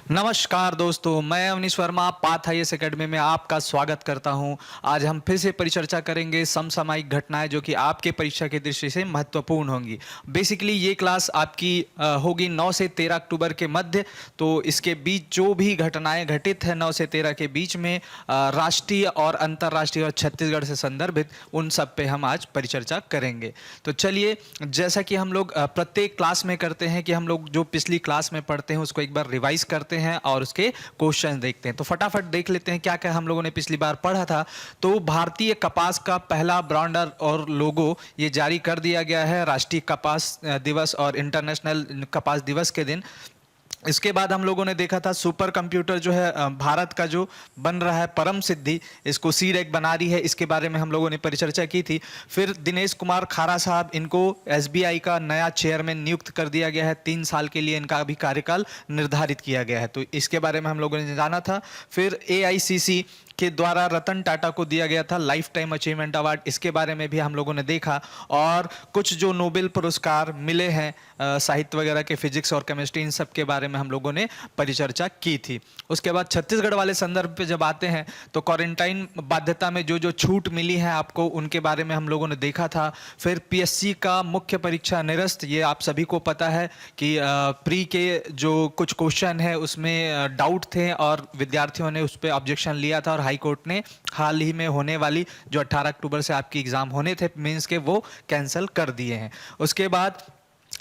नमस्कार दोस्तों, मैं Avneesh Verma path IAS academy में आपका स्वागत करता हूं। आज हम फिर से परिचर्चा करेंगे समसामयिक घटनाएं जो कि आपके परीक्षा की दृष्टि से महत्वपूर्ण होंगी। बेसिकली ये क्लास आपकी होगी 9 से 13 अक्टूबर के मध्य। तो इसके बीच जो भी घटनाएं घटित है 9 से 13 के बीच में राष्ट्रीय और अंतर्राष्ट्रीय और छत्तीसगढ़ से संदर्भित उन सब पे हम आज परिचर्चा करेंगे। तो चलिए, जैसा कि हम लोग प्रत्येक क्लास में करते हैं कि हम लोग जो पिछली क्लास में पढ़ते हैं उसको एक बार रिवाइज करते हैं और उसके क्वेश्चन देखते हैं। तो फटाफट देख लेते हैं क्या क्या हम लोगों ने पिछली बार पढ़ा था। तो भारतीय कपास का पहला ब्रांड और लोगो ये जारी कर दिया गया है राष्ट्रीय कपास दिवस और इंटरनेशनल कपास दिवस के दिन। इसके बाद हम लोगों ने देखा था सुपर कंप्यूटर जो है भारत का जो बन रहा है परम सिद्धि, इसको सीडेक बना रही है, इसके बारे में हम लोगों ने परिचर्चा की थी। फिर दिनेश कुमार खारा साहब, इनको एसबीआई का नया चेयरमैन नियुक्त कर दिया गया है। 3 साल के लिए इनका अभी कार्यकाल निर्धारित किया गया है, तो इसके बारे में हम लोगों ने जाना था। फिर एआईसीसी के द्वारा रतन टाटा को दिया गया था लाइफ टाइम अचीवमेंट अवार्ड, इसके बारे में भी हम लोगों ने देखा। और कुछ जो नोबेल पुरस्कार मिले हैं साहित्य वगैरह के, फिजिक्स और केमिस्ट्री, इन सब के बारे में हम लोगों ने परिचर्चा की थी। उसके बाद छत्तीसगढ़ वाले संदर्भ पे जब आते हैं तो क्वारंटाइन बाध्यता में जो जो छूट मिली है आपको, उनके बारे में हम लोगों ने देखा था। फिर पीएससी का मुख्य परीक्षा निरस्त, ये आप सभी को पता है कि प्री के जो कुछ क्वेश्चन है उसमें डाउट थे और विद्यार्थियों ने उस पर ऑब्जेक्शन लिया था और हाई कोर्ट ने हाल ही में होने वाली जो 18 अक्टूबर से आपकी एग्जाम होने थे मेंस के, वो कैंसिल कर दिए हैं। उसके बाद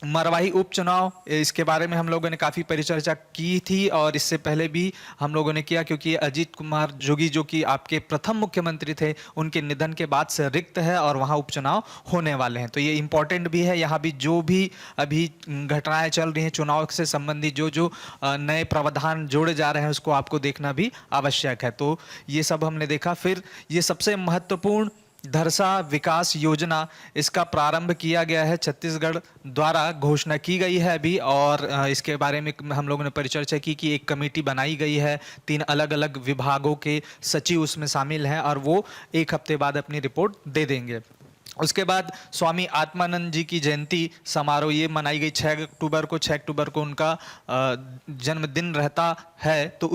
मरवाही उपचुनाव, इसके बारे में हम लोगों ने काफ़ी परिचर्चा की थी और इससे पहले भी हम लोगों ने किया, क्योंकि अजीत कुमार जोगी जो कि आपके प्रथम मुख्यमंत्री थे, उनके निधन के बाद से रिक्त है और वहाँ उपचुनाव होने वाले हैं। तो ये इम्पोर्टेंट भी है। यहाँ भी जो भी अभी घटनाएं चल रही हैं चुनाव से संबंधित, जो जो नए प्रावधान जोड़े जा रहे हैं उसको आपको देखना भी आवश्यक है। तो ये सब हमने देखा। फिर ये सबसे महत्वपूर्ण धरसा विकास योजना, इसका प्रारंभ किया गया है, छत्तीसगढ़ द्वारा घोषणा की गई है अभी। और इसके बारे में हम लोगों ने परिचर्चा की कि एक कमेटी बनाई गई है, 3 अलग अलग विभागों के सचिव उसमें शामिल हैं और वो 1 हफ्ते बाद अपनी रिपोर्ट दे देंगे। उसके बाद स्वामी आत्मानंद जी की जयंती समारोह ये मनाई गई 6 अक्टूबर को। 6 अक्टूबर को उनका जन्मदिन रहता है, तो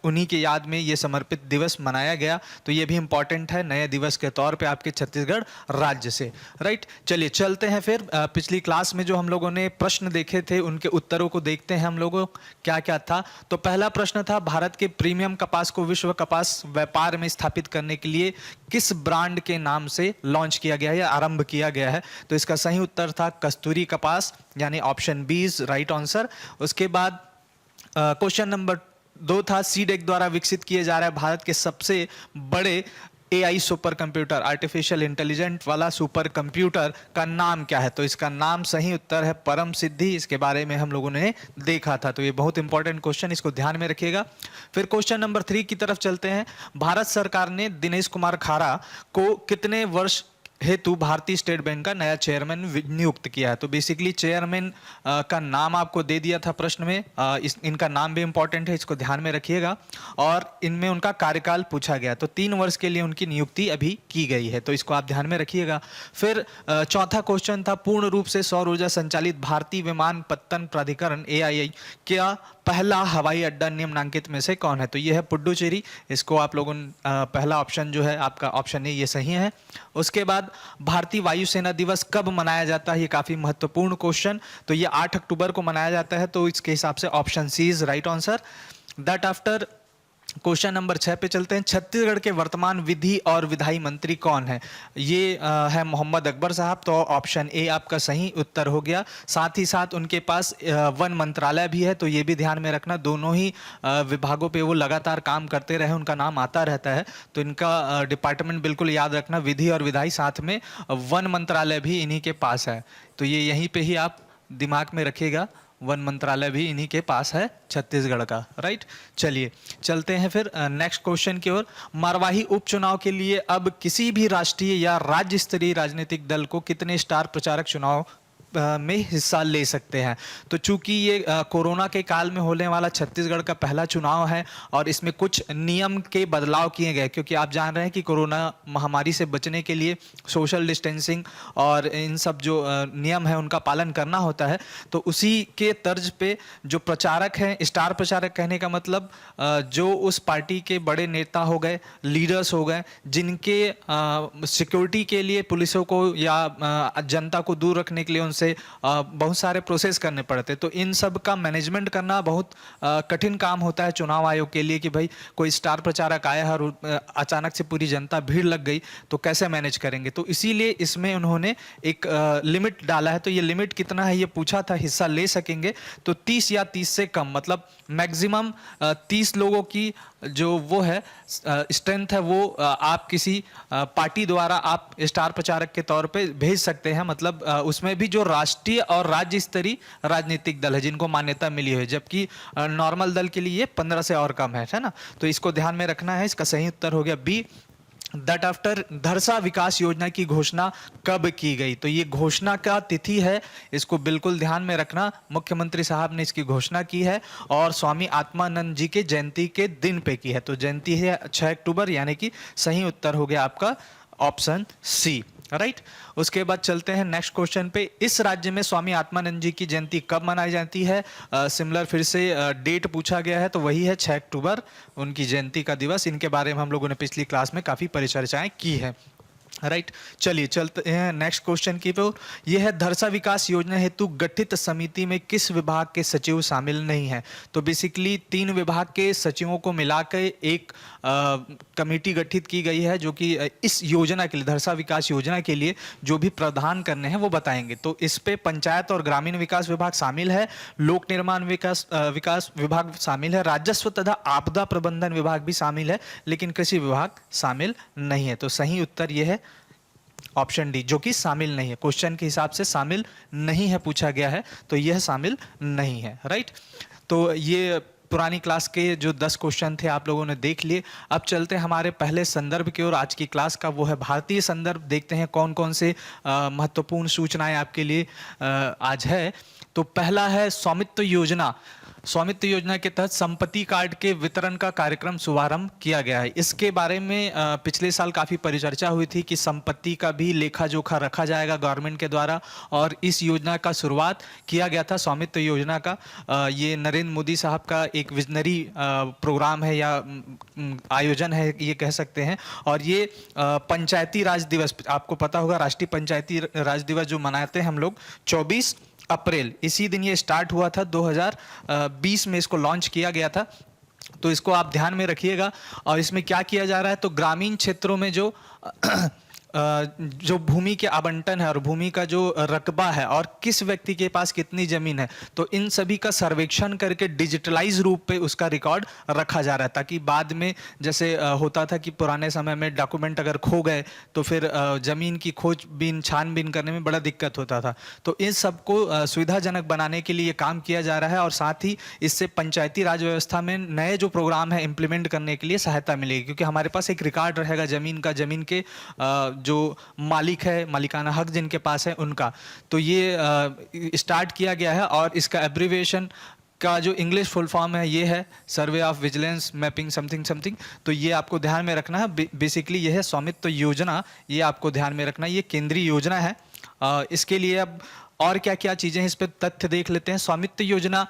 उन्हीं के याद में ये समर्पित दिवस मनाया गया। तो ये भी इम्पॉर्टेंट है नए दिवस के तौर पे आपके छत्तीसगढ़ राज्य से, राइट। चलिए चलते हैं फिर पिछली क्लास में जो हम लोगों ने प्रश्न देखे थे उनके उत्तरों को देखते हैं हम लोगों क्या क्या था। तो पहला प्रश्न था, भारत के प्रीमियम कपास को विश्व कपास व्यापार में स्थापित करने के लिए किस ब्रांड के नाम से लॉन्च किया गया है या आरंभ किया गया है? तो इसका सही उत्तर था कस्तूरी कपास, यानी option B is right answer. उसके बाद क्वेश्चन नंबर 2 था, सीडेक द्वारा विकसित किए जा रहे भारत के सबसे बड़े AI super computer, artificial intelligent वाला सुपर कंप्यूटर का नाम क्या है? तो इसका नाम सही उत्तर है परम सिद्धि। इसके बारे में हम लोगों ने देखा था, तो ये बहुत इंपॉर्टेंट क्वेश्चन, इसको ध्यान में रखिएगा। फिर क्वेश्चन नंबर 3 की तरफ चलते हैं। भारत सरकार ने दिनेश कुमार खारा को कितने वर्ष हेतु भारतीय स्टेट बैंक का नया चेयरमैन नियुक्त किया है? तो बेसिकली चेयरमैन का नाम आपको दे दिया था प्रश्न में। इनका नाम भी इंपॉर्टेंट है, इसको ध्यान में रखिएगा। और इनमें उनका कार्यकाल पूछा गया, तो 3 वर्ष के लिए उनकी नियुक्ति अभी की गई है, तो इसको आप ध्यान में रखिएगा। फिर चौथा क्वेश्चन था, पूर्ण रूप से सौर ऊर्जा संचालित भारतीय विमानपत्तन प्राधिकरण एआईआई क्या पहला हवाई अड्डा निम्नांकित में से कौन है? तो ये है पुडुचेरी। इसको आप लोगों पहला ऑप्शन जो है आपका ऑप्शन ए, ये सही है। उसके बाद भारतीय वायुसेना दिवस कब मनाया जाता है? ये काफी महत्वपूर्ण क्वेश्चन। तो ये 8 अक्टूबर को मनाया जाता है, तो इसके हिसाब से option C is right answer. That after question number 6 पे चलते हैं। छत्तीसगढ़ के वर्तमान विधि और विधायी मंत्री कौन है? ये है मोहम्मद अकबर साहब, तो ऑप्शन ए आपका सही उत्तर हो गया। साथ ही साथ उनके पास वन मंत्रालय भी है, तो ये भी ध्यान में रखना, दोनों ही विभागों पे वो लगातार काम करते रहे, उनका नाम आता रहता है। तो इनका डिपार्टमेंट बिल्कुल याद रखना, विधि और विधायी, साथ में वन मंत्रालय भी इन्हीं के पास है। तो ये यहीं पर ही आप दिमाग में रखिएगा, वन मंत्रालय भी इन्हीं के पास है छत्तीसगढ़ का, राइट। चलिए चलते हैं फिर नेक्स्ट क्वेश्चन की ओर। मरवाही उपचुनाव के लिए अब किसी भी राष्ट्रीय या राज्य स्तरीय राजनीतिक दल को कितने स्टार प्रचारक चुनाव में हिस्सा ले सकते हैं। तो चूंकि ये कोरोना के काल में होने वाला छत्तीसगढ़ का पहला चुनाव है और इसमें कुछ नियम के बदलाव किए गए, क्योंकि आप जान रहे हैं कि कोरोना महामारी से बचने के लिए सोशल डिस्टेंसिंग और इन सब जो नियम है उनका पालन करना होता है। तो उसी के तर्ज पे जो प्रचारक हैं, स्टार प्रचारक कहने का मतलब जो उस पार्टी के बड़े नेता हो गए, लीडर्स हो गए, जिनके सिक्योरिटी के लिए पुलिसों को या जनता को दूर रखने के लिए उनसे बहुत सारे प्रोसेस करने पड़ते, तो इन सब का मैनेजमेंट करना बहुत कठिन काम होता है चुनाव आयोग के लिए कि भाई कोई स्टार प्रचारक आया है और अचानक से पूरी जनता भीड़ लग गई तो कैसे मैनेज करेंगे। तो इसीलिए इसमें उन्होंने एक लिमिट डाला है। तो ये लिमिट कितना है ये पूछा था, हिस्सा ले सकेंगे तो 30 या 30 से कम, मतलब मैक्सिमम 30 लोगों की जो वो है स्ट्रेंथ है वो आप किसी पार्टी द्वारा आप स्टार प्रचारक के तौर पे भेज सकते हैं। मतलब उसमें भी जो राष्ट्रीय और राज्य स्तरीय राजनीतिक दल है जिनको मान्यता मिली है, जबकि नॉर्मल दल के लिए 15 से और कम है ना। तो इसको ध्यान में रखना है। इसका सही उत्तर हो गया बी, दैट आफ्टर धरसा विकास योजना की घोषणा कब की गई। तो ये घोषणा का तिथि है, इसको बिल्कुल ध्यान में रखना। मुख्यमंत्री साहब ने इसकी घोषणा की है और स्वामी आत्मानंद जी के जयंती के दिन पे की है। तो जयंती है 6 अक्टूबर, यानी कि सही उत्तर हो गया आपका ऑप्शन सी, राइट। उसके बाद चलते हैं नेक्स्ट क्वेश्चन पे। इस राज्य में स्वामी आत्मानंद जी की जयंती कब मनाई जाती है। सिमिलर फिर से डेट पूछा गया है, तो वही है 6 अक्टूबर उनकी जयंती का दिवस। इनके बारे में हम लोगों ने पिछली क्लास में काफ़ी परिचर्चाएं की है, राइट। चलिए चलते हैं नेक्स्ट क्वेश्चन की ओर। यह है धरसा विकास योजना हेतु गठित समिति में किस विभाग के सचिव शामिल नहीं है। तो बेसिकली 3 विभाग के सचिवों को मिलाकर एक कमेटी गठित की गई है जो कि इस योजना के लिए, धरसा विकास योजना के लिए जो भी प्रावधान करने हैं वो बताएंगे। तो इस पे पंचायत और ग्रामीण विकास विभाग शामिल है, लोक निर्माण विकास विभाग शामिल है, राजस्व तथा आपदा प्रबंधन विभाग भी शामिल है, लेकिन कृषि विभाग शामिल नहीं है। तो सही उत्तर यह है ऑप्शन डी, जो कि शामिल नहीं है। क्वेश्चन के हिसाब से शामिल नहीं है पूछा गया है, तो यह शामिल नहीं है, राइट। तो ये पुरानी क्लास के जो 10 क्वेश्चन थे आप लोगों ने देख लिए। अब चलते हैं हमारे पहले संदर्भ की ओर आज की क्लास का, वो है भारतीय संदर्भ। देखते हैं कौन कौन से महत्वपूर्ण सूचनाएं आपके लिए आज है। तो पहला है स्वामित्व योजना। स्वामित्व योजना के तहत संपत्ति कार्ड के वितरण का कार्यक्रम शुभारंभ किया गया है। इसके बारे में पिछले साल काफ़ी परिचर्चा हुई थी कि संपत्ति का भी लेखा जोखा रखा जाएगा गवर्नमेंट के द्वारा, और इस योजना का शुरुआत किया गया था स्वामित्व योजना का। ये नरेंद्र मोदी साहब का एक विजनरी प्रोग्राम है या आयोजन है ये कह सकते हैं। और ये पंचायती राज दिवस, आपको पता होगा राष्ट्रीय पंचायती राज दिवस जो मनाते हैं हम लोग 24 अप्रैल, इसी दिन ये स्टार्ट हुआ था। 2020 में इसको लॉन्च किया गया था। तो इसको आप ध्यान में रखिएगा। और इसमें क्या किया जा रहा है, तो ग्रामीण क्षेत्रों में जो भूमि के आवंटन है और भूमि का जो रकबा है और किस व्यक्ति के पास कितनी जमीन है, तो इन सभी का सर्वेक्षण करके डिजिटलाइज रूप पे उसका रिकॉर्ड रखा जा रहा है, ताकि बाद में जैसे होता था कि पुराने समय में डॉक्यूमेंट अगर खो गए तो फिर जमीन की खोजबीन छानबीन करने में बड़ा दिक्कत होता था। तो इन सबको सुविधाजनक बनाने के लिए काम किया जा रहा है और साथ ही इससे पंचायती राज व्यवस्था में नए जो प्रोग्राम है इम्प्लीमेंट करने के लिए सहायता मिलेगी, क्योंकि हमारे पास एक रिकॉर्ड रहेगा जमीन का, जमीन के जो मालिक है, मालिकाना हक जिनके पास है उनका। तो ये स्टार्ट किया गया है और इसका एब्रीविएशन का जो इंग्लिश फुल फॉर्म है ये है survey of vigilance mapping something something. तो ये आपको ध्यान में रखना है। बेसिकली ये है स्वामित्व योजना, ये आपको ध्यान में रखना है, ये केंद्रीय योजना है। इसके लिए अब और क्या क्या चीज़ें हैं इस पर तथ्य देख लेते हैं। स्वामित्व योजना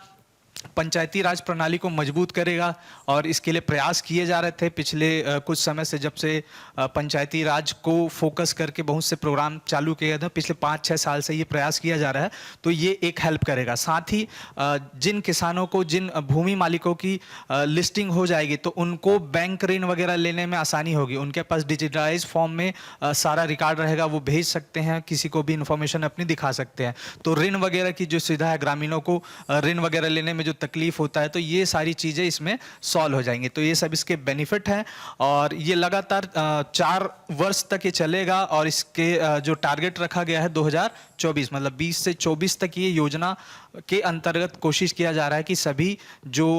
पंचायती राज प्रणाली को मजबूत करेगा और इसके लिए प्रयास किए जा रहे थे पिछले कुछ समय से, जब से पंचायती राज को फोकस करके बहुत से प्रोग्राम चालू किए गए थे। पिछले 5-6 साल से ये प्रयास किया जा रहा है, तो ये एक हेल्प करेगा। साथ ही जिन किसानों को, जिन भूमि मालिकों की लिस्टिंग हो जाएगी तो उनको बैंक ऋण वगैरह लेने में आसानी होगी। उनके पास डिजिटलाइज फॉर्म में सारा रिकॉर्ड रहेगा, वो भेज सकते हैं, किसी को भी इंफॉर्मेशन अपनी दिखा सकते हैं। तो ऋण वगैरह की जो सुविधा है, ग्रामीणों को ऋण वगैरह लेने में जो तकलीफ होता है, तो ये सारी चीज़ें इसमें सॉल्व हो जाएंगी। तो ये सब इसके बेनिफिट हैं और ये लगातार 4 वर्ष तक ये चलेगा। और इसके जो टारगेट रखा गया है 2024, मतलब 20 से 24 तक ये योजना के अंतर्गत कोशिश किया जा रहा है कि सभी जो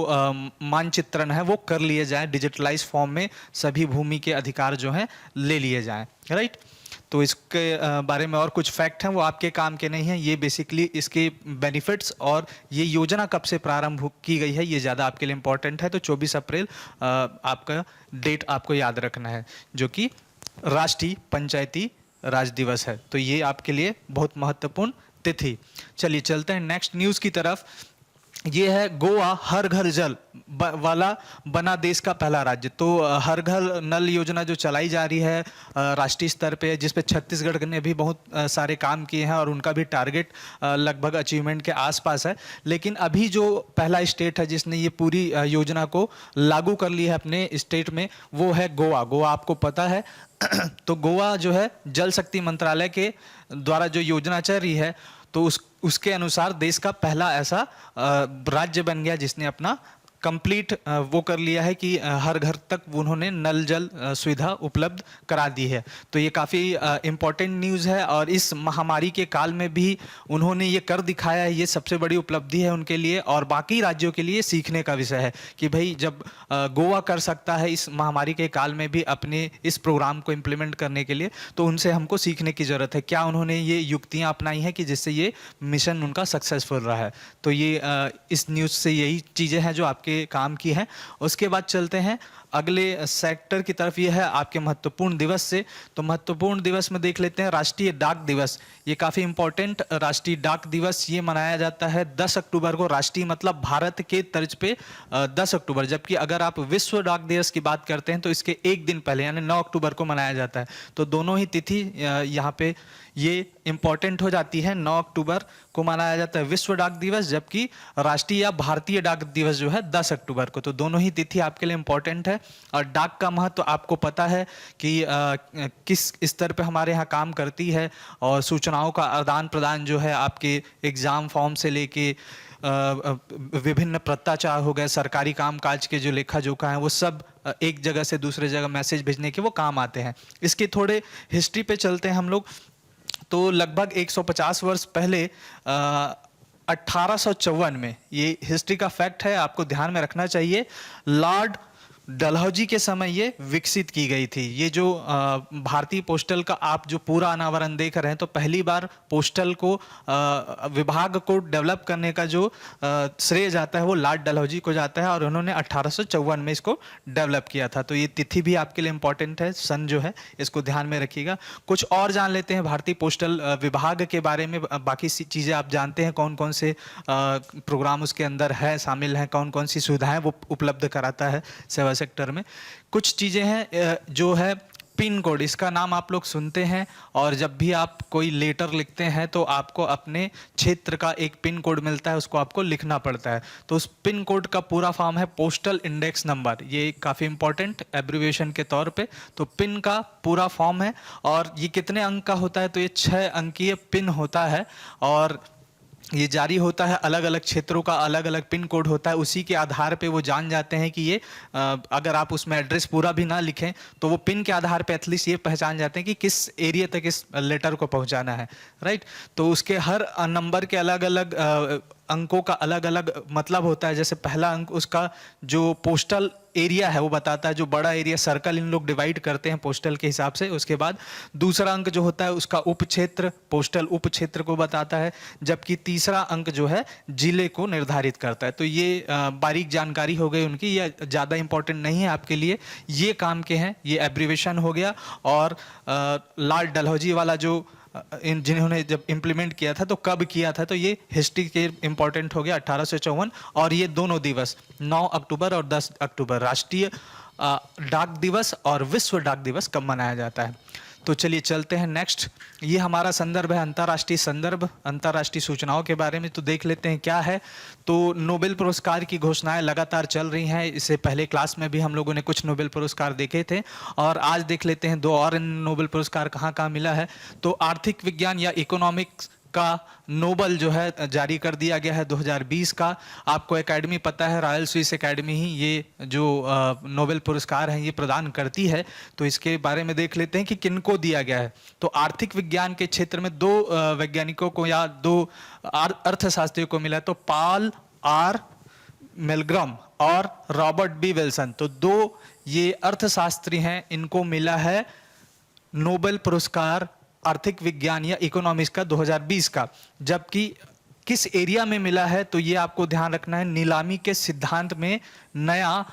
मानचित्रण है वो कर लिए जाएं, डिजिटलाइज फॉर्म में सभी भूमि के अधिकार जो हैं ले लिए जाएं, राइट। तो इसके बारे में और कुछ फैक्ट हैं वो आपके काम के नहीं हैं। ये बेसिकली इसके बेनिफिट्स और ये योजना कब से प्रारंभ की गई है ये ज़्यादा आपके लिए इम्पोर्टेंट है। तो 24 अप्रैल आपका डेट आपको याद रखना है, जो कि राष्ट्रीय पंचायती राज दिवस है। तो ये आपके लिए बहुत महत्वपूर्ण तिथि। चलिए चलते हैं नेक्स्ट न्यूज़ की तरफ। ये है गोवा हर घर जल वाला बना देश का पहला राज्य। तो हर घर नल योजना जो चलाई जा रही है राष्ट्रीय स्तर पे, जिस पे छत्तीसगढ़ ने भी बहुत सारे काम किए हैं और उनका भी टारगेट लगभग अचीवमेंट के आसपास है। लेकिन अभी जो पहला स्टेट है जिसने ये पूरी योजना को लागू कर ली है अपने स्टेट में, वो है गोवा। गोवा आपको पता है तो गोवा जो है जल शक्ति मंत्रालय के द्वारा जो योजना चल रही है, तो उसके अनुसार देश का पहला ऐसा राज्य बन गया जिसने अपना कंप्लीट वो कर लिया है कि हर घर तक उन्होंने नल जल सुविधा उपलब्ध करा दी है। तो ये काफ़ी इम्पोर्टेंट न्यूज़ है और इस महामारी के काल में भी उन्होंने ये कर दिखाया है। ये सबसे बड़ी उपलब्धि है उनके लिए और बाकी राज्यों के लिए सीखने का विषय है कि भाई जब गोवा कर सकता है इस महामारी के काल में भी अपने इस प्रोग्राम को इम्प्लीमेंट करने के लिए, तो उनसे हमको सीखने की ज़रूरत है। क्या उन्होंने ये युक्तियाँ अपनाई हैं कि जिससे ये मिशन उनका सक्सेसफुल रहा है। तो ये इस न्यूज़ से यही चीज़ें हैं जो आपके काम की है। उसके बाद चलते हैं अगले सेक्टर की तरफ। ये है आपके महत्वपूर्ण दिवस से। तो महत्वपूर्ण दिवस में देख लेते हैं राष्ट्रीय डाक दिवस। ये काफ़ी इंपॉर्टेंट राष्ट्रीय डाक दिवस ये मनाया जाता है 10 अक्टूबर को। राष्ट्रीय मतलब भारत के तर्ज पे 10 अक्टूबर, जबकि अगर आप विश्व डाक दिवस की बात करते हैं तो इसके एक दिन पहले यानी 9 अक्टूबर को मनाया जाता है। तो दोनों ही तिथि यहाँ पे ये इंपॉर्टेंट हो जाती है। 9 अक्टूबर को मनाया जाता है विश्व डाक दिवस, जबकि राष्ट्रीय या भारतीय डाक दिवस जो है 10 अक्टूबर को। तो दोनों ही तिथि आपके लिए इंपॉर्टेंट है। और डाक का महत्व आपको पता है कि किस स्तर पे हमारे यहाँ काम करती है और सूचनाओं का आदान प्रदान जो है आपके एग्जाम फॉर्म से लेके विभिन्न पत्राचार हो गए, सरकारी कामकाज के जो लेखा जोखा है वो सब एक जगह से दूसरे जगह मैसेज भेजने के वो काम आते हैं। इसके थोड़े हिस्ट्री पे चलते हैं हम लोग। तो लगभग 150 वर्ष पहले 1854 में, ये हिस्ट्री का फैक्ट है आपको ध्यान में रखना चाहिए, लॉर्ड डलहौजी के समय ये विकसित की गई थी। ये जो भारतीय पोस्टल का आप जो पूरा अनावरण देख रहे हैं, तो पहली बार पोस्टल को विभाग को डेवलप करने का जो श्रेय जाता है वो लॉर्ड डलहौजी को जाता है और उन्होंने 1854 में इसको डेवलप किया था। तो ये तिथि भी आपके लिए इंपॉर्टेंट है, सन जो है इसको ध्यान में रखिएगा। कुछ और जान लेते हैं भारतीय पोस्टल विभाग के बारे में। बाकी चीज़ें आप जानते हैं, कौन कौन से प्रोग्राम उसके अंदर है शामिल हैं, कौन कौन सी सुविधाएं वो उपलब्ध कराता है सेवा सेक्टर में। कुछ चीज़ें हैं जो है पिन कोड, इसका नाम आप लोग सुनते हैं और जब भी आप कोई लेटर लिखते हैं तो आपको अपने क्षेत्र का एक पिन कोड मिलता है, उसको आपको लिखना पड़ता है। तो उस पिन कोड का पूरा फॉर्म है पोस्टल इंडेक्स नंबर। ये काफ़ी इंपॉर्टेंट एब्रिविएशन के तौर पे। तो पिन का पूरा फॉर्म है और ये कितने अंक का होता है, तो ये 6 अंकीय पिन होता है और ये जारी होता है, अलग अलग क्षेत्रों का अलग अलग पिन कोड होता है। उसी के आधार पे वो जान जाते हैं कि ये अगर आप उसमें एड्रेस पूरा भी ना लिखें तो वो पिन के आधार पे एटलीस्ट ये पहचान जाते हैं कि किस एरिया तक इस लेटर को पहुंचाना है, राइट। तो उसके हर नंबर के अलग अलग अंकों का अलग अलग मतलब होता है। जैसे पहला अंक उसका जो पोस्टल एरिया है वो बताता है, जो बड़ा एरिया सर्कल इन लोग डिवाइड करते हैं पोस्टल के हिसाब से। उसके बाद दूसरा अंक जो होता है उसका उप क्षेत्र, पोस्टल उप क्षेत्र को बताता है, जबकि तीसरा अंक जो है जिले को निर्धारित करता है। तो ये बारीक जानकारी हो गई उनकी, ये ज़्यादा इंपॉर्टेंट नहीं है आपके लिए, ये काम के हैं। ये एब्रीवेशन हो गया। और लॉर्ड डलहौजी वाला जो जिन्होंने जब इम्प्लीमेंट किया था तो कब किया था, तो ये हिस्ट्री के इंपॉर्टेंट हो गया 1854। और ये दोनों दिवस 9 अक्टूबर और 10 अक्टूबर राष्ट्रीय डाक दिवस और विश्व डाक दिवस कब मनाया जाता है। तो चलिए चलते हैं नेक्स्ट। ये हमारा संदर्भ है अंतर्राष्ट्रीय संदर्भ, अंतर्राष्ट्रीय सूचनाओं के बारे में। तो देख लेते हैं क्या है। तो नोबेल पुरस्कार की घोषणाएं लगातार चल रही हैं। इससे पहले क्लास में भी हम लोगों ने कुछ नोबेल पुरस्कार देखे थे और आज देख लेते हैं 2 और नोबेल पुरस्कार कहाँ कहाँ मिला है। तो आर्थिक विज्ञान या इकोनॉमिक्स का नोबल जो है जारी कर दिया गया है 2020 का। आपको एकेडमी पता है, रॉयल स्विस एकेडमी ही ये जो नोबेल पुरस्कार हैं ये प्रदान करती है। तो इसके बारे में देख लेते हैं कि किनको दिया गया है। तो आर्थिक विज्ञान के क्षेत्र में 2 वैज्ञानिकों को या 2 अर्थशास्त्रियों को मिला। तो पॉल आर मिलग्रॉम और रॉबर्ट बी विल्सन। तो 2 ये अर्थशास्त्री हैं, इनको मिला है नोबेल पुरस्कार आर्थिक विज्ञान या इकोनॉमिक्स का 2020 का। जबकि किस एरिया में मिला है, तो ये आपको ध्यान रखना है, नीलामी के सिद्धांत में नया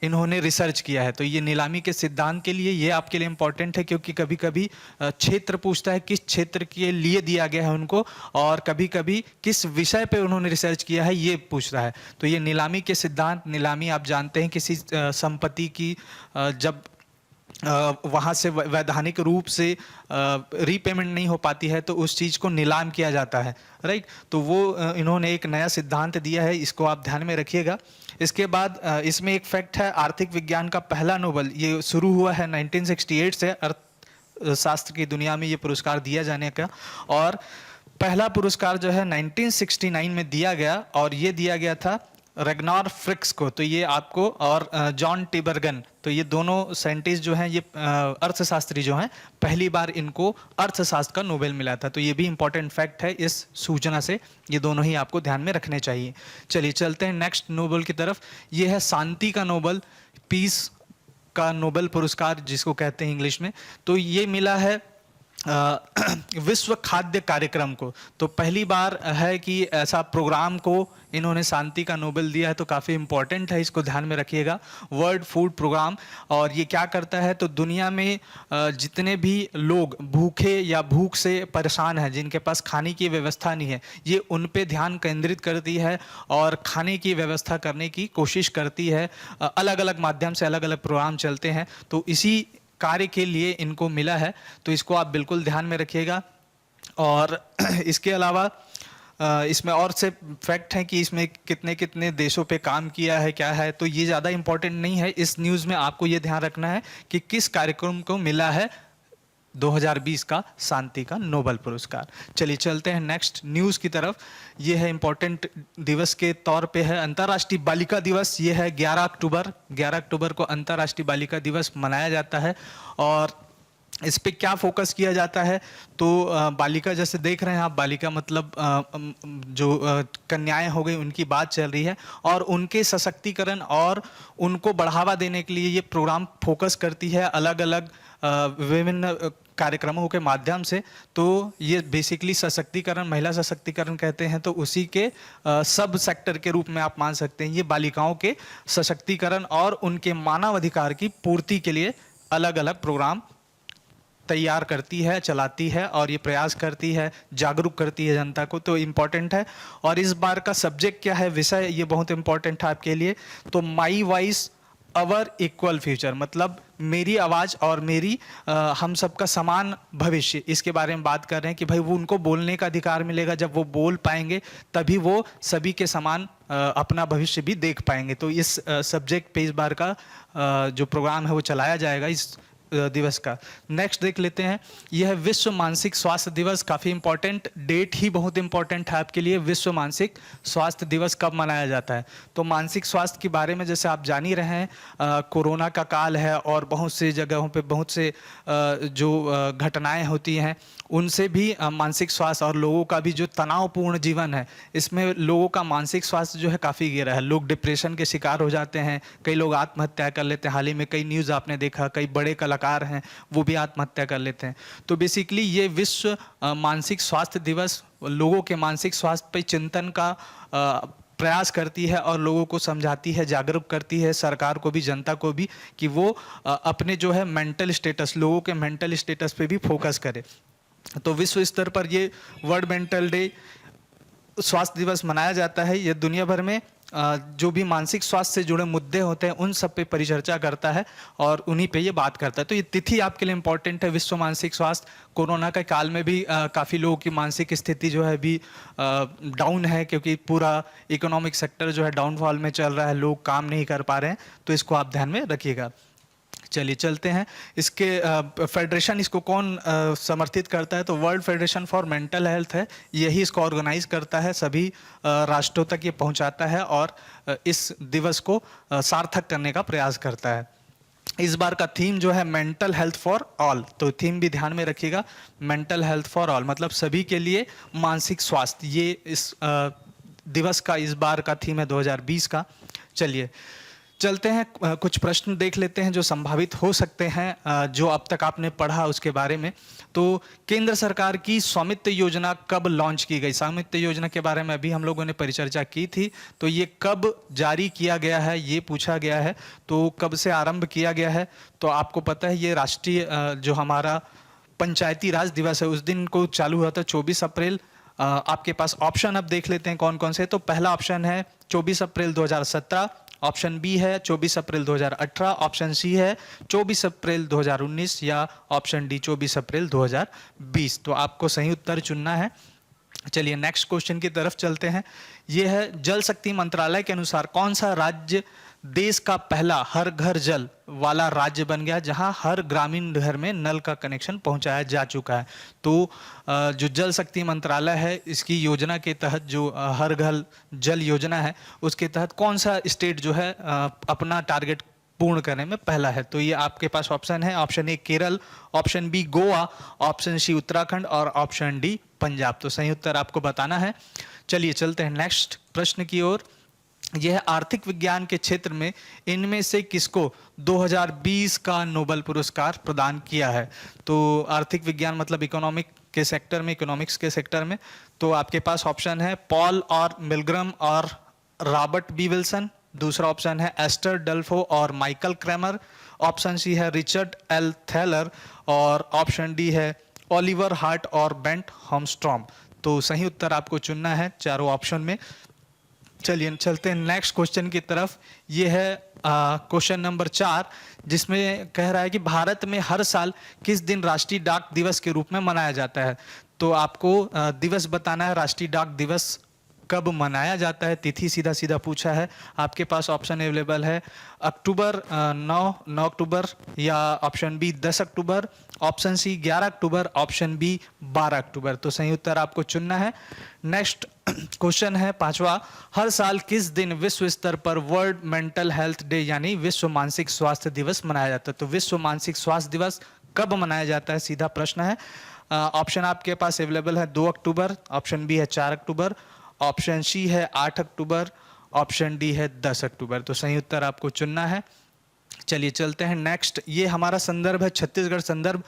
इन्होंने रिसर्च किया है। तो ये नीलामी के सिद्धांत के लिए ये आपके लिए इंपॉर्टेंट है, क्योंकि कभी कभी क्षेत्र पूछता है किस क्षेत्र के लिए दिया गया है उनको, और कभी कभी किस विषय पे उन्होंने रिसर्च किया है ये पूछ रहा है। तो ये नीलामी के सिद्धांत, नीलामी आप जानते हैं किसी संपत्ति की जब वहाँ से वैधानिक रूप से रीपेमेंट नहीं हो पाती है तो उस चीज़ को नीलाम किया जाता है, राइट। तो वो इन्होंने एक नया सिद्धांत दिया है, इसको आप ध्यान में रखिएगा। इसके बाद इसमें एक फैक्ट है, आर्थिक विज्ञान का पहला नोबेल ये शुरू हुआ है 1968 से अर्थशास्त्र की दुनिया में ये पुरस्कार दिया जाने का, और पहला पुरस्कार जो है 1969 में दिया गया, और ये दिया गया था रेगनार फ्रिक्स को। तो ये आपको, और जॉन टिबर्गन, तो ये दोनों साइंटिस्ट जो हैं, ये अर्थशास्त्री जो हैं, पहली बार इनको अर्थशास्त्र का नोबेल मिला था। तो ये भी इंपॉर्टेंट फैक्ट है इस सूचना से, ये दोनों ही आपको ध्यान में रखने चाहिए। चलिए चलते हैं नेक्स्ट नोबेल की तरफ। ये है शांति का नोबेल, पीस का नोबेल पुरस्कार जिसको कहते हैं इंग्लिश में। तो ये मिला है विश्व खाद्य कार्यक्रम को। तो पहली बार है कि ऐसा प्रोग्राम को इन्होंने शांति का नोबेल दिया है, तो काफ़ी इंपॉर्टेंट है, इसको ध्यान में रखिएगा। वर्ल्ड फूड प्रोग्राम, और ये क्या करता है, तो दुनिया में जितने भी लोग भूखे या भूख से परेशान हैं, जिनके पास खाने की व्यवस्था नहीं है, ये उन पे ध्यान केंद्रित करती है और खाने की व्यवस्था करने की कोशिश करती है। अलग अलग माध्यम से अलग अलग प्रोग्राम चलते हैं, तो इसी कार्य के लिए इनको मिला है, तो इसको आप बिल्कुल ध्यान में रखिएगा। और इसके अलावा इसमें और से फैक्ट हैं कि इसमें कितने कितने देशों पे काम किया है, क्या है, तो ये ज़्यादा इंपॉर्टेंट नहीं है। इस न्यूज़ में आपको ये ध्यान रखना है कि किस कार्यक्रम को मिला है 2020 का शांति का नोबेल पुरस्कार। चलिए चलते हैं नेक्स्ट न्यूज़ की तरफ। ये है इंपॉर्टेंट दिवस के तौर पे है अंतर्राष्ट्रीय बालिका दिवस। ये है 11 अक्टूबर। 11 अक्टूबर को अंतर्राष्ट्रीय बालिका दिवस मनाया जाता है, और इस पे क्या फोकस किया जाता है, तो बालिका जैसे देख रहे हैं आप, बालिका मतलब जो कन्याएं हो गई उनकी बात चल रही है, और उनके सशक्तिकरण और उनको बढ़ावा देने के लिए ये प्रोग्राम फोकस करती है अलग अलग विभिन्न कार्यक्रमों के माध्यम से। तो ये बेसिकली सशक्तिकरण, महिला सशक्तिकरण कहते हैं, तो उसी के सब सेक्टर के रूप में आप मान सकते हैं। ये बालिकाओं के सशक्तिकरण और उनके मानव अधिकार की पूर्ति के लिए अलग अलग प्रोग्राम तैयार करती है, चलाती है, और ये प्रयास करती है, जागरूक करती है जनता को। तो इम्पॉर्टेंट है। और इस बार का सब्जेक्ट क्या है, विषय, ये बहुत इम्पॉर्टेंट है आपके लिए। तो my voice our equal future, मतलब मेरी आवाज़ और मेरी हम सबका समान भविष्य, इसके बारे में बात कर रहे हैं कि भाई वो उनको बोलने का अधिकार मिलेगा। जब वो बोल पाएंगे तभी वो सभी के समान अपना भविष्य भी देख पाएंगे। तो इस सब्जेक्ट पे इस बार का जो प्रोग्राम है वो चलाया जाएगा इस दिवस का। नेक्स्ट देख लेते हैं, यह है विश्व मानसिक स्वास्थ्य दिवस। काफ़ी इंपॉर्टेंट डेट ही बहुत इंपॉर्टेंट है आपके लिए। विश्व मानसिक स्वास्थ्य दिवस कब मनाया जाता है, तो मानसिक स्वास्थ्य के बारे में जैसे आप जान ही रहे हैं, कोरोना का काल है और बहुत से जगहों पे बहुत से जो घटनाएं होती हैं, उनसे भी मानसिक स्वास्थ्य और लोगों का भी जो तनावपूर्ण जीवन है, इसमें लोगों का मानसिक स्वास्थ्य जो है काफ़ी गिरा है। लोग डिप्रेशन के शिकार हो जाते हैं, कई लोग आत्महत्या कर लेते हैं। हाल ही में कई न्यूज़ आपने देखा, कई बड़े कलाकार हैं वो भी आत्महत्या कर लेते हैं। तो बेसिकली ये विश्व मानसिक स्वास्थ्य दिवस लोगों के मानसिक स्वास्थ्य पर चिंतन का प्रयास करती है और लोगों को समझाती है, जागरूक करती है, सरकार को भी, जनता को भी, कि वो अपने जो है मेंटल स्टेटस, लोगों के मेंटल स्टेटस पे भी फोकस करे। तो विश्व स्तर पर ये वर्ल्ड मेंटल डे, स्वास्थ्य दिवस मनाया जाता है। ये दुनिया भर में जो भी मानसिक स्वास्थ्य से जुड़े मुद्दे होते हैं उन सब पे परिचर्चा करता है और उन्हीं पे ये बात करता है। तो ये तिथि आपके लिए इंपॉर्टेंट है, विश्व मानसिक स्वास्थ्य। कोरोना के काल में भी काफ़ी लोगों की मानसिक स्थिति जो है अभी डाउन है, क्योंकि पूरा इकोनॉमिक सेक्टर जो है डाउनफॉल में चल रहा है, लोग काम नहीं कर पा रहे हैं। तो इसको आप ध्यान में रखिएगा। चलिए चलते हैं, इसके फेडरेशन, इसको कौन समर्थित करता है, तो world federation for mental health है, यही इसको ऑर्गेनाइज करता है, सभी राष्ट्रों तक ये पहुंचाता है और इस दिवस को सार्थक करने का प्रयास करता है। इस बार का थीम जो है मेंटल हेल्थ फॉर ऑल, तो थीम भी ध्यान में रखिएगा, मेंटल हेल्थ फॉर ऑल मतलब सभी के लिए मानसिक स्वास्थ्य, ये इस दिवस का इस बार का थीम है 2020 का। चलिए चलते हैं कुछ प्रश्न देख लेते हैं जो संभावित हो सकते हैं, जो अब तक आपने पढ़ा उसके बारे में। तो केंद्र सरकार की स्वामित्व योजना कब लॉन्च की गई? स्वामित्व योजना के बारे में अभी हम लोगों ने परिचर्चा की थी। तो ये कब जारी किया गया है ये पूछा गया है। तो कब से आरंभ किया गया है? तो आपको पता है ये राष्ट्रीय जो हमारा पंचायती राज दिवस है उस दिन को चालू हुआ था, 24 अप्रैल। आपके पास ऑप्शन अब देख लेते हैं कौन कौन से। तो पहला ऑप्शन है 24 अप्रैल 2017, ऑप्शन बी है 24 अप्रैल 2018, ऑप्शन सी है 24 अप्रैल 2019 या ऑप्शन डी 24 अप्रैल 2020। तो आपको सही उत्तर चुनना है। चलिए नेक्स्ट क्वेश्चन की तरफ चलते हैं। यह है जल शक्ति मंत्रालय के अनुसार कौन सा राज्य देश का पहला हर घर जल वाला राज्य बन गया जहां हर ग्रामीण घर में नल का कनेक्शन पहुंचाया जा चुका है? तो जो जल शक्ति मंत्रालय है इसकी योजना के तहत जो हर घर जल योजना है उसके तहत कौन सा स्टेट जो है अपना टारगेट पूर्ण करने में पहला है? तो ये आपके पास ऑप्शन है, option A Kerala, option B Goa, option C Uttarakhand और ऑप्शन डी पंजाब। तो सही उत्तर आपको बताना है। चलिए चलते हैं नेक्स्ट प्रश्न की ओर। यह आर्थिक विज्ञान के क्षेत्र में इनमें से किसको 2020 का नोबेल पुरस्कार प्रदान किया है? तो आर्थिक विज्ञान मतलब इकोनॉमिक के सेक्टर में, इकोनॉमिक्स के सेक्टर में। तो आपके पास ऑप्शन है पॉल और मिलग्रम और रॉबर्ट बी विल्सन, दूसरा ऑप्शन है एस्टर डल्फो और माइकल क्रैमर, ऑप्शन सी है रिचर्ड एल थैलर और ऑप्शन डी है ओलिवर हार्ट और बेंट होमस्ट्रॉम। तो सही उत्तर आपको चुनना है चारों ऑप्शन में। चलिए चलते हैं नेक्स्ट क्वेश्चन की तरफ। ये है क्वेश्चन नंबर 4 जिसमें कह रहा है कि भारत में हर साल किस दिन राष्ट्रीय डाक दिवस के रूप में मनाया जाता है? तो आपको दिवस बताना है, राष्ट्रीय डाक दिवस कब मनाया जाता है। तिथि सीधा सीधा पूछा है। आपके पास ऑप्शन अवेलेबल है अक्टूबर 9 अक्टूबर या ऑप्शन बी 10 अक्टूबर, ऑप्शन सी 11 अक्टूबर, ऑप्शन बी 12 अक्टूबर। तो सही उत्तर आपको चुनना है। नेक्स्ट क्वेश्चन है 5वां, हर साल किस दिन विश्व स्तर पर वर्ल्ड मेंटल हेल्थ डे यानी विश्व मानसिक स्वास्थ्य दिवस मनाया जाता है? तो विश्व मानसिक स्वास्थ्य दिवस कब मनाया जाता है सीधा प्रश्न है। ऑप्शन आपके पास अवेलेबल है 2 अक्टूबर, ऑप्शन बी है 4 अक्टूबर, ऑप्शन सी है 8 अक्टूबर, ऑप्शन डी है 10 अक्टूबर। तो सही उत्तर आपको चुनना है। चलिए चलते हैं नेक्स्ट। ये हमारा संदर्भ है छत्तीसगढ़ संदर्भ।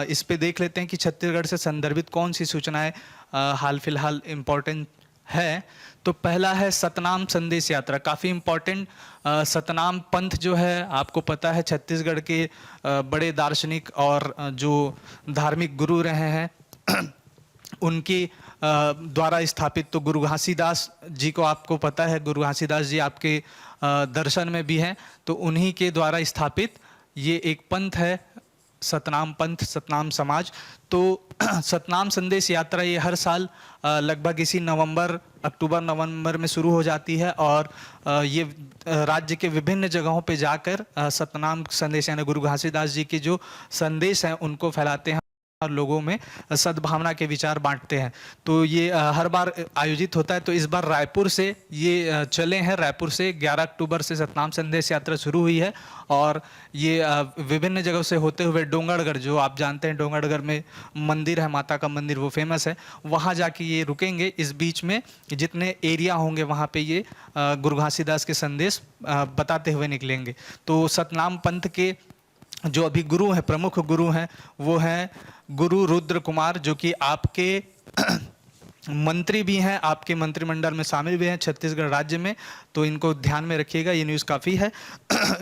इस पे देख लेते हैं कि छत्तीसगढ़ से संदर्भित कौन सी सूचनाएं हाल फिलहाल इम्पोर्टेंट है। तो पहला है सतनाम संदेश यात्रा, काफ़ी इम्पोर्टेंट। सतनाम पंथ जो है आपको पता है छत्तीसगढ़ के बड़े दार्शनिक और जो धार्मिक गुरु रहे हैं उनके द्वारा स्थापित। तो गुरु घासीदास जी को आपको पता है, गुरु घासीदास जी आपके दर्शन में भी हैं। तो उन्हीं के द्वारा स्थापित ये एक पंथ है सतनाम पंथ, सतनाम समाज। तो सतनाम संदेश यात्रा ये हर साल लगभग इसी अक्टूबर नवंबर में शुरू हो जाती है और ये राज्य के विभिन्न जगहों पे जाकर सतनाम संदेश यानी गुरु घासीदास जी के जो संदेश हैं उनको फैलाते हैं और लोगों में सद्भावना के विचार बांटते हैं। तो ये हर बार आयोजित होता है। तो इस बार रायपुर से ये चले हैं, रायपुर से 11 अक्टूबर से सतनाम संदेश यात्रा शुरू हुई है और ये विभिन्न जगहों से होते हुए डोंगरगढ़, जो आप जानते हैं डोंगरगढ़ में मंदिर है, माता का मंदिर, वो फेमस है, वहाँ जाके ये रुकेंगे। इस बीच में जितने एरिया होंगे वहाँ पे ये गुरु घासीदास के संदेश बताते हुए निकलेंगे। तो सतनाम पंथ के जो अभी गुरु हैं, प्रमुख गुरु हैं, वो हैं गुरु रुद्र कुमार, जो कि आपके मंत्री भी हैं, आपके मंत्रिमंडल में शामिल भी हैं छत्तीसगढ़ राज्य में। तो इनको ध्यान में रखिएगा, ये न्यूज़ काफ़ी है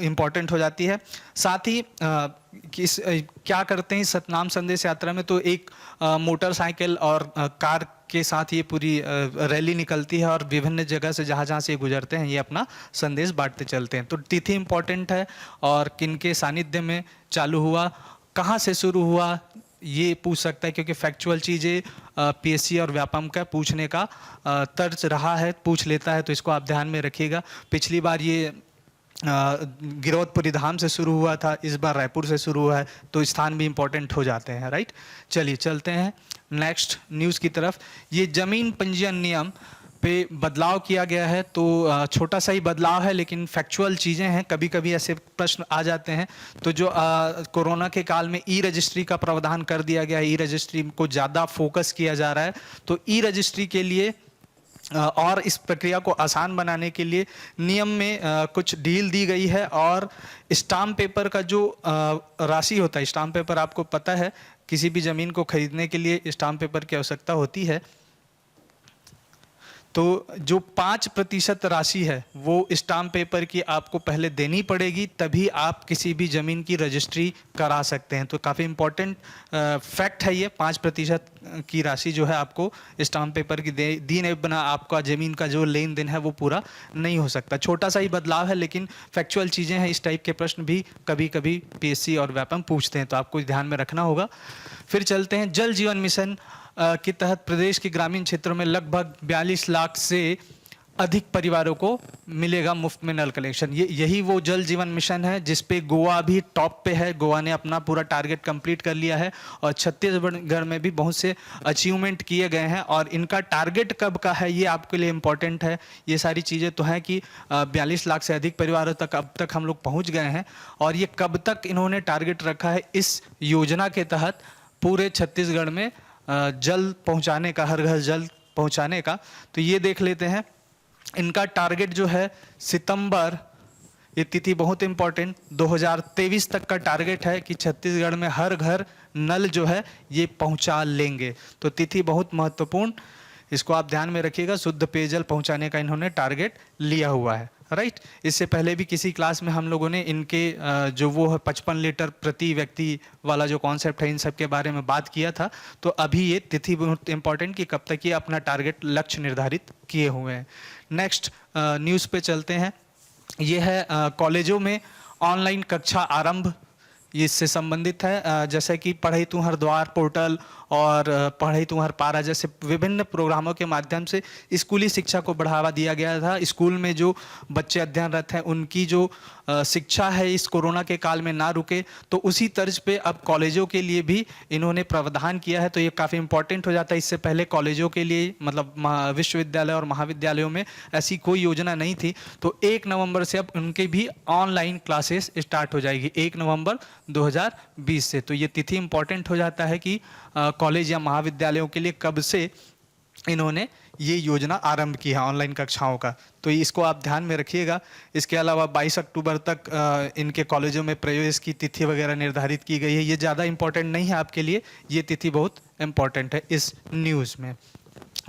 इम्पॉर्टेंट हो जाती है। साथ ही क्या करते हैं सतनाम संदेश यात्रा में, तो एक मोटरसाइकिल और कार के साथ ये पूरी रैली निकलती है और विभिन्न जगह से जहाँ जहाँ से ये गुजरते हैं ये अपना संदेश बांटते चलते हैं। तो तिथि इम्पॉर्टेंट है और किनके सानिध्य में चालू हुआ, कहाँ से शुरू हुआ, ये पूछ सकता है क्योंकि फैक्चुअल चीज़ें पीएससी और व्यापम का पूछने का तर्ज रहा है, पूछ लेता है। तो इसको आप ध्यान में रखिएगा। पिछली बार ये गिरौदपुरी धाम से शुरू हुआ था, इस बार रायपुर से शुरू हुआ है। तो स्थान भी इम्पोर्टेंट हो जाते हैं, राइट। चलिए चलते हैं नेक्स्ट न्यूज़ की तरफ। ये जमीन पंजीयन नियम पे बदलाव किया गया है। तो छोटा सा ही बदलाव है लेकिन फैक्चुअल चीज़ें हैं, कभी कभी ऐसे प्रश्न आ जाते हैं। तो जो कोरोना के काल में ई रजिस्ट्री का प्रावधान कर दिया गया है, ई रजिस्ट्री को ज़्यादा फोकस किया जा रहा है। तो ई रजिस्ट्री के लिए और इस प्रक्रिया को आसान बनाने के लिए नियम में कुछ ढील दी गई है। और स्टाम्प पेपर का जो राशि होता है, स्टाम्प पेपर आपको पता है किसी भी ज़मीन को खरीदने के लिए स्टाम्प पेपर की आवश्यकता होती है। तो जो 5% राशि है वो स्टाम्प पेपर की आपको पहले देनी पड़ेगी, तभी आप किसी भी ज़मीन की रजिस्ट्री करा सकते हैं। तो काफ़ी इम्पोर्टेंट फैक्ट है ये। 5% की राशि जो है आपको स्टाम्प पेपर की दीने बिना आपका ज़मीन का जो लेन देन है वो पूरा नहीं हो सकता। छोटा सा ही बदलाव है, लेकिन फैक्चुअल चीज़ें हैं। इस टाइप के प्रश्न भी कभी कभी पीएससी और व्यापम पूछते हैं, तो आपको ध्यान में रखना होगा। फिर चलते हैं जल जीवन मिशन के तहत प्रदेश के ग्रामीण क्षेत्रों में लगभग 42 लाख से अधिक परिवारों को मिलेगा मुफ्त में नल कनेक्शन। यही वो जल जीवन मिशन है जिस पे गोवा भी टॉप पे है। गोवा ने अपना पूरा टारगेट कंप्लीट कर लिया है और छत्तीसगढ़ में भी बहुत से अचीवमेंट किए गए हैं। और इनका टारगेट कब का है ये आपके लिए इम्पोर्टेंट है। ये सारी चीज़ें तो हैं कि 42 लाख से अधिक परिवारों तक अब तक हम लोग पहुँच गए हैं। और ये कब तक इन्होंने टारगेट रखा है इस योजना के तहत पूरे छत्तीसगढ़ में जल पहुंचाने का, हर घर जल पहुंचाने का। तो ये देख लेते हैं। इनका टारगेट जो है सितंबर, ये तिथि बहुत इंपॉर्टेंट, 2023 तक का टारगेट है कि छत्तीसगढ़ में हर घर नल जो है ये पहुंचा लेंगे। तो तिथि बहुत महत्वपूर्ण, इसको आप ध्यान में रखिएगा। शुद्ध पेयजल पहुंचाने का इन्होंने टारगेट लिया हुआ है, राइट। इससे पहले भी किसी क्लास में हम लोगों ने इनके जो वो है 55 लीटर प्रति व्यक्ति वाला जो कॉन्सेप्ट है इन सब के बारे में बात किया था। तो अभी ये तिथि बहुत इंपॉर्टेंट कि कब तक ये अपना टारगेट लक्ष्य निर्धारित किए हुए हैं। नेक्स्ट न्यूज़ पे चलते हैं। ये है कॉलेजों में ऑनलाइन कक्षा आरंभ, ये इससे संबंधित है। जैसे कि पढ़ई तुहर द्वार पोर्टल और पढ़ई तुहर पारा जैसे विभिन्न प्रोग्रामों के माध्यम से स्कूली शिक्षा को बढ़ावा दिया गया था। स्कूल में जो बच्चे अध्ययनरत हैं उनकी जो शिक्षा है इस कोरोना के काल में ना रुके, तो उसी तर्ज पे अब कॉलेजों के लिए भी इन्होंने प्रावधान किया है। तो ये काफ़ी इंपॉर्टेंट हो जाता है। इससे पहले कॉलेजों के लिए मतलब विश्वविद्यालय और महाविद्यालयों में ऐसी कोई योजना नहीं थी। तो 1 नवंबर से अब उनके भी ऑनलाइन क्लासेस स्टार्ट हो जाएगी, 1 नवंबर 2020 से। तो ये तिथि इंपॉर्टेंट हो जाता है कि कॉलेज या महाविद्यालयों के लिए कब से इन्होंने ये योजना आरंभ की है ऑनलाइन कक्षाओं का। तो इसको आप ध्यान में रखिएगा। इसके अलावा 22 अक्टूबर तक इनके कॉलेजों में प्रवेश की तिथि वगैरह निर्धारित की गई है। ये ज़्यादा इंपॉर्टेंट नहीं है आपके लिए, ये तिथि बहुत इंपॉर्टेंट है इस न्यूज़ में।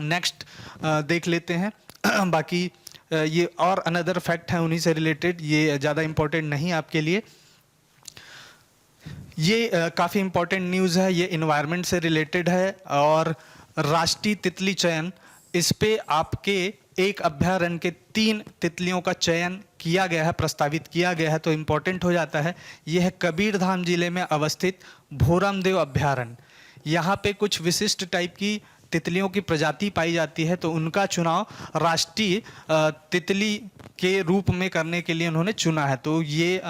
नेक्स्ट देख लेते हैं। बाकी ये और अनदर फैक्ट है उन्हीं से रिलेटेड, ये ज़्यादा इंपॉर्टेंट नहीं आपके लिए। ये काफ़ी इंपॉर्टेंट न्यूज़ है, ये इन्वायरमेंट से रिलेटेड है। और राष्ट्रीय तितली चयन, इस पे आपके एक अभ्यारण्य के 3 तितलियों का चयन किया गया है, प्रस्तावित किया गया है। तो इम्पोर्टेंट हो जाता है। यह है कबीरधाम जिले में अवस्थित भोरमदेव अभ्यारण्य। यहाँ पे कुछ विशिष्ट टाइप की तितलियों की प्रजाति पाई जाती है, तो उनका चुनाव राष्ट्रीय तितली के रूप में करने के लिए उन्होंने चुना है। तो ये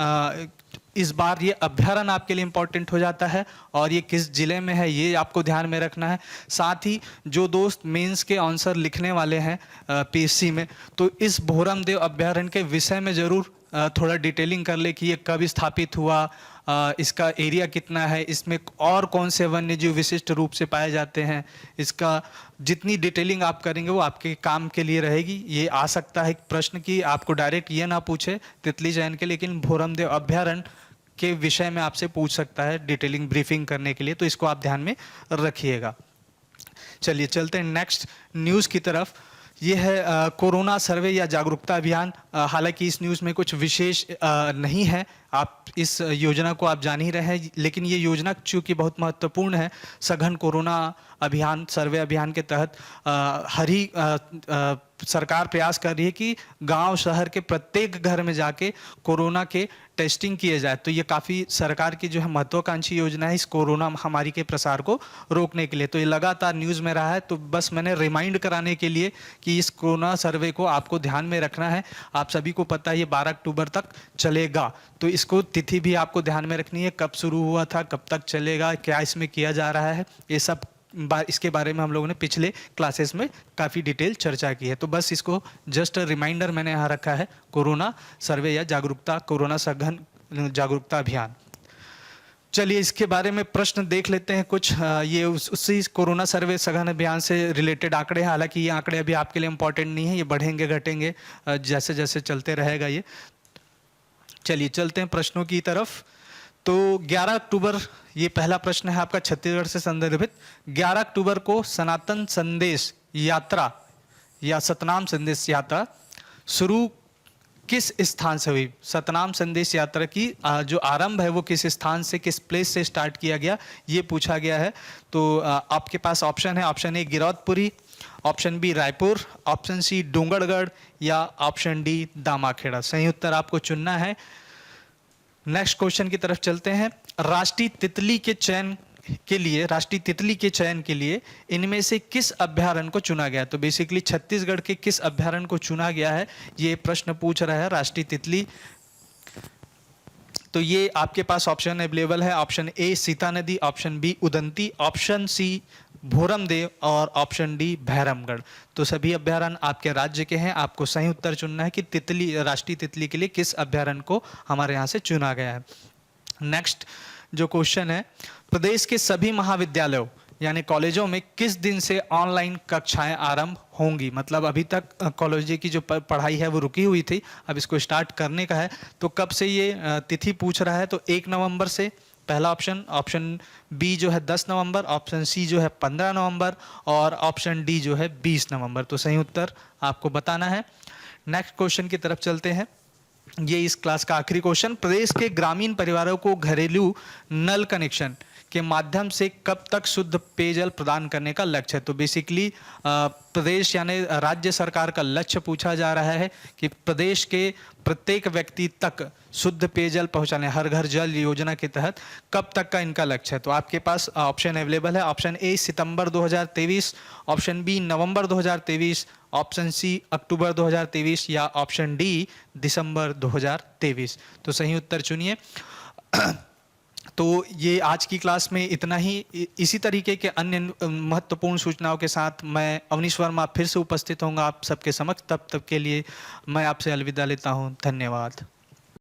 इस बार ये अभ्यारण्य आपके लिए इंपॉर्टेंट हो जाता है और ये किस जिले में है ये आपको ध्यान में रखना है। साथ ही जो दोस्त मेंस के आंसर लिखने वाले हैं पीएससी में, तो इस भोरमदेव अभ्यारण्य के विषय में ज़रूर थोड़ा डिटेलिंग कर ले कि ये कब स्थापित हुआ, इसका एरिया कितना है, इसमें और कौन से वन्यजीव विशिष्ट रूप से पाए जाते हैं। इसका जितनी डिटेलिंग आप करेंगे वो आपके काम के लिए रहेगी। ये आ सकता है एक प्रश्न कि आपको डायरेक्ट ये ना पूछे तितली चयन के, लेकिन भोरमदेव अभ्यारण्य के विषय में आपसे पूछ सकता है डिटेलिंग ब्रीफिंग करने के लिए। तो इसको आप ध्यान में रखिएगा। चलिए चलते हैं नेक्स्ट न्यूज़ की तरफ। ये है कोरोना सर्वे या जागरूकता अभियान। हालांकि इस न्यूज़ में कुछ विशेष नहीं है, आप इस योजना को आप जान ही रहे हैं, लेकिन ये योजना चूँकि बहुत महत्वपूर्ण है। सघन कोरोना अभियान, सर्वे अभियान के तहत सरकार प्रयास कर रही है कि गांव शहर के प्रत्येक घर में जाके कोरोना के टेस्टिंग किए जाए। तो ये काफ़ी सरकार की जो है महत्वाकांक्षी योजना है इस कोरोना महामारी के प्रसार को रोकने के लिए। तो ये लगातार न्यूज़ में रहा है, तो बस मैंने रिमाइंड कराने के लिए कि इस कोरोना सर्वे को आपको ध्यान में रखना है। आप सभी को पता है ये 12 अक्टूबर तक चलेगा, तो इसको तिथि भी आपको ध्यान में रखनी है, कब शुरू हुआ था, कब तक चलेगा, क्या इसमें किया जा रहा है, ये सब इसके बारे में हम लोगों ने पिछले क्लासेस में काफ़ी डिटेल चर्चा की है। तो बस इसको जस्ट रिमाइंडर मैंने यहाँ रखा है, कोरोना सर्वे या जागरूकता, कोरोना सघन जागरूकता अभियान। चलिए इसके बारे में प्रश्न देख लेते हैं कुछ। ये उसी कोरोना सर्वे सघन अभियान से रिलेटेड आंकड़े हैं। हालांकि ये आंकड़े अभी आपके लिए इम्पोर्टेंट नहीं है, ये बढ़ेंगे घटेंगे जैसे जैसे चलते रहेगा ये। चलिए चलते हैं प्रश्नों की तरफ। तो 11 अक्टूबर, ये पहला प्रश्न है आपका छत्तीसगढ़ से संदर्भित। 11 अक्टूबर को सनातन संदेश यात्रा या सतनाम संदेश यात्रा शुरू किस स्थान से हुई? सतनाम संदेश यात्रा की जो आरंभ है वो किस स्थान से, किस प्लेस से स्टार्ट किया गया, ये पूछा गया है। तो आपके पास ऑप्शन है, option A Giroudpuri, option B Raipur, option C Dongargarh या ऑप्शन डी दामाखेड़ा। सही उत्तर आपको चुनना है। नेक्स्ट क्वेश्चन की तरफ चलते हैं। राष्ट्रीय तितली के चयन के लिए इनमें से किस अभ्यारण्य को चुना गया? तो बेसिकली छत्तीसगढ़ के किस अभ्यारण्य को चुना गया है, ये प्रश्न पूछ रहा है राष्ट्रीय तितली। तो ये आपके पास ऑप्शन अवेलेबल है, option A Sitanadi, option B Udanti, option C Bhoramdeo और ऑप्शन डी भैरमगढ़। तो सभी अभ्यारण्य आपके राज्य के हैं। आपको सही उत्तर चुनना है कि तितली, राष्ट्रीय तितली के लिए किस अभ्यारण्य को हमारे यहाँ से चुना गया है। नेक्स्ट जो क्वेश्चन है, प्रदेश के सभी महाविद्यालयों यानी कॉलेजों में किस दिन से ऑनलाइन कक्षाएं आरंभ होंगी? मतलब अभी तक कॉलेज की जो पढ़ाई है वो रुकी हुई थी, अब इसको स्टार्ट करने का है। तो कब से ये तिथि पूछ रहा है? तो 1 नवंबर से पहला ऑप्शन, ऑप्शन बी जो है 10 नवंबर, ऑप्शन सी जो है 15 नवंबर और ऑप्शन डी जो है 20 नवंबर। तो सही उत्तर आपको बताना है। नेक्स्ट क्वेश्चन की तरफ चलते हैं। ये इस क्लास का आखिरी क्वेश्चन। प्रदेश के ग्रामीण परिवारों को घरेलू नल कनेक्शन के माध्यम से कब तक शुद्ध पेयजल प्रदान करने का लक्ष्य है? तो बेसिकली प्रदेश यानी राज्य सरकार का लक्ष्य पूछा जा रहा है कि प्रदेश के प्रत्येक व्यक्ति तक शुद्ध पेयजल पहुंचाने, हर घर जल योजना के तहत कब तक का इनका लक्ष्य है। तो आपके पास ऑप्शन अवेलेबल है, ऑप्शन ए सितंबर 2023, ऑप्शन बी नवंबर 2023, ऑप्शन सी अक्टूबर 2023 या ऑप्शन डी दिसंबर 2023। तो सही उत्तर चुनिए। तो ये आज की क्लास में इतना ही। इसी तरीके के अन्य महत्वपूर्ण सूचनाओं के साथ मैं अवनीश वर्मा फिर से उपस्थित होऊंगा आप सबके समक्ष। तब तक के लिए मैं आपसे अलविदा लेता हूं। धन्यवाद।